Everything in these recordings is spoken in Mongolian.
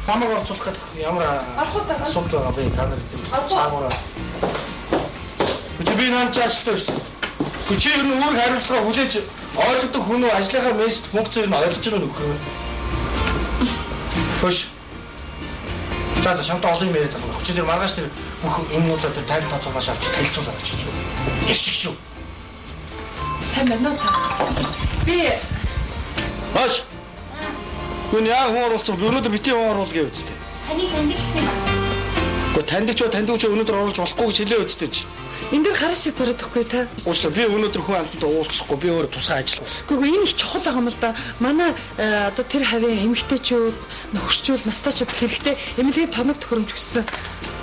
Намайг орцуулах гэдэг ямар асуудал байгаа бэ? Та нар цаагаараа. Би наан чаачлаа шүү. Чи ер нь үүрэг хариуцлага хүлээж ойлгодог хүн үү ажлынхаа мессеж функцийг нь ойлгож байгаа нөхөр. Хөш. За шамтаа олон юм яриад байгаа. Чи тэр маргааш тэр бүх юмнуудаа тэр тайл тооцоогоос авч хэлцүүлээ гэж шүү. Иршиг шүү. Сайн байна уу? Би Хош. Хүн яа хүн оруулсан өнөөдөр бити хүн оруул гэв үстэй. Таны гэсэн юм. Гэхдээ танд ч өнөөдөр оруулж болохгүй гэж хэлээ үстэй чи. энэ дөр гараа шиг зураад өгөхгүй та. Уучлаа би өнөөдөр хүн амтанд уулзахгүй би өөрөө тусгай ажиллав. Гэхдээ энэ их чухал байгаа юм л да. Манай одоо тэр хавийн эмэгтэйчүүд, нөхөрчүүд, настайчууд хэрэгтэй эмнэлгийн тоног төхөөрөмж өссөн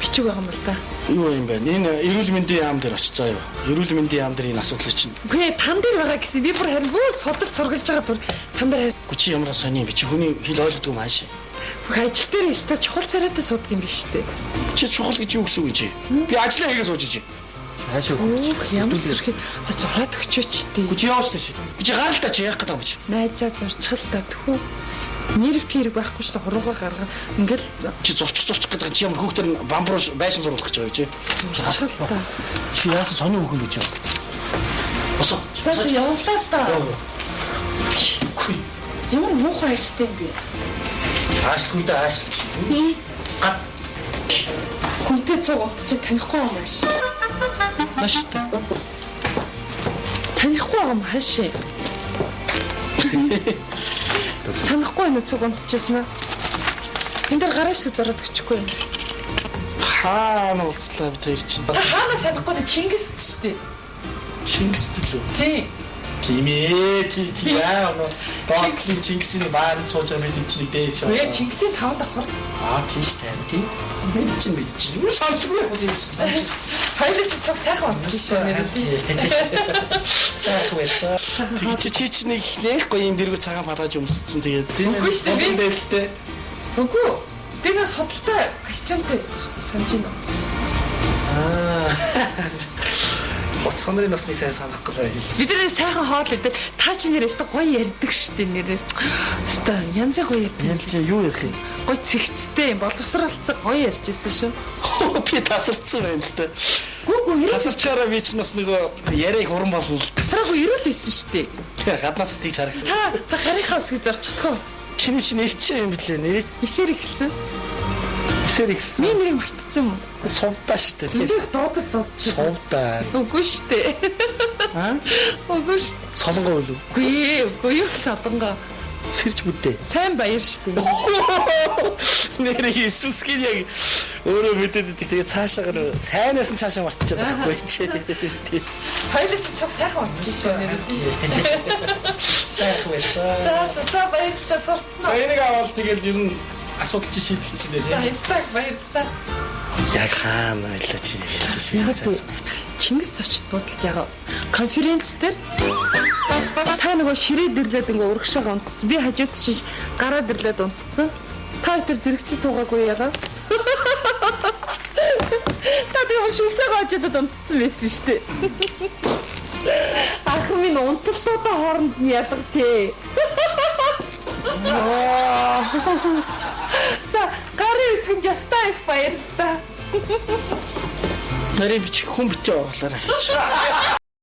бичиг байгаа юм л да. Юу юм бэ? Энэ эрүүл мэндийн яам дээр очицгаа юу? Эрүүл мэндийн яам дээр энэ асуудал чинь. Үгүй тан дээр байгаа гэсэн би бүр харин бүр судалж сургалж байгаа түр тан дээр Гүчи ямар сони би чи хүний хэл ойлгодог юм ааш. бүх ажил дээр өстой чухал царайтай суудаг юм биш үү? Чи чухал гэж юу гэсэн үг чи? Би ажиллаа хийгээ сууж чи. Хаашаа хөөх ямар сэрхий за зураад өчөөч дээ. Гүчи яваач чи. Би чи гаралтай чи яах гэдэг юм чи? Найзаа зурчихл та тхүү. Нэрвт хэрэг байхгүй ч хурууга гаргаа ингээл чи зурчих гэдэг чи ямар хүүхдэр бамбруу байшин зуруулах гэж байгаа чи. зурчихл та. Чи яасан сони хүүхэн гэж юм. Босоо. За явуулаа л та. Ямар муухай ажтай юм бэ? Аашлгүйдээ аашлж. Гад. Хүнтэй цуг утчих танихгүй юм ааш. Маштай. Танихгүй юм хаашаа. Санахгүй энэ цуг унтчихсан аа. Энд дээр гараа шиг зураад өчөхгүй юм. Хаана уулзлаа би тэр чинь. Хаана санахгүй Чингис шүү дээ. Чингис төлөө. Тий. Тийм ээ тий яа нөө доотлын Чингисийн баан сууж байгаа бид чинь дээш шүү. Үе Чингисийн 5 давхар. Тийш тань тий. Бид чинь юу сонсохгүй яг тийм санаж. Хоёул чи цаг сайхан унтсан шүү дээ. Сайхан байсан. Тэг чи нэг нэхгүй юм дэргүү цагаан падгаж өмссөн тэгээд тий. Үгүй шүү дээ. Дээлтэй. Үгүй. Би нэг судалтай костюмтай байсан шүү дээ. Санаж байна. Оцхонрын насны сайн санахгүй бай. Бид нэр сайхан хоол идэх. Та чи нэрээс гоё ярьдаг шүү дээ нэрээ. Өстой янзын гоё ярьдаг. Ялж юу ярих юм? Гоё цэгцтэй боловсралцсан гоё ярьж ирсэн шүү. Би тасарцсан байна л та. Гүг Тасарчаараа би ч бас нөгөө яриаг уран болно. гасраагүй ирүүл байсан шүү дээ. Гаднаас тийж харах. Та за гарийнхаа үсгийг зорж чадахгүй. Чиний чинь ирчээ юм блэ нэр. Эсэр ихсэн. Эсэр ихсэн. Би нэрийг мартцсан юм. Сувдаа штэ. Нэрийг дуудаад. Сувдаа. Үгүй шүү дээ. Аа? Үгүй шүү. Солонгоо үлээ. Үгүй юу солонгоо. Сэрж бүдээ. Сайн баяр шүү дээ. Нэр Иесусгийн яг өөрөө мэдээд тэгээ цаашаагаар сайнаас нь цаашаа мартчихад байхгүй чи. Хоёул чи цаг сайхан унтсан шүү нэр. Сайхан байсан. За баярлалаа зурцсан За уу. энийг аваад тэгэл ер нь асуудал чи шийдчихлээ За тийм. стаг баярлалаа. Яг хаана байлаа чи хэлж би сайн. Чингис зочд бодолд яг конференц дээр та нөгөө ширээ дэрлээд ингээ урагшаага унтцсан. Би хажууд чинь гараа дэрлээд унтцсан. Та тэр зэрэгцэн суугаагүй ягаа. Та тэгээ шүлсээг очоод унтцсан байсан шүү дээ. Ах минь унталтуудаа хооронд нь ялгажээ. За гарын хэсгэнд ястай их баярлалаа. Нарийн бичиг хүн битээ оруулаарай гэж.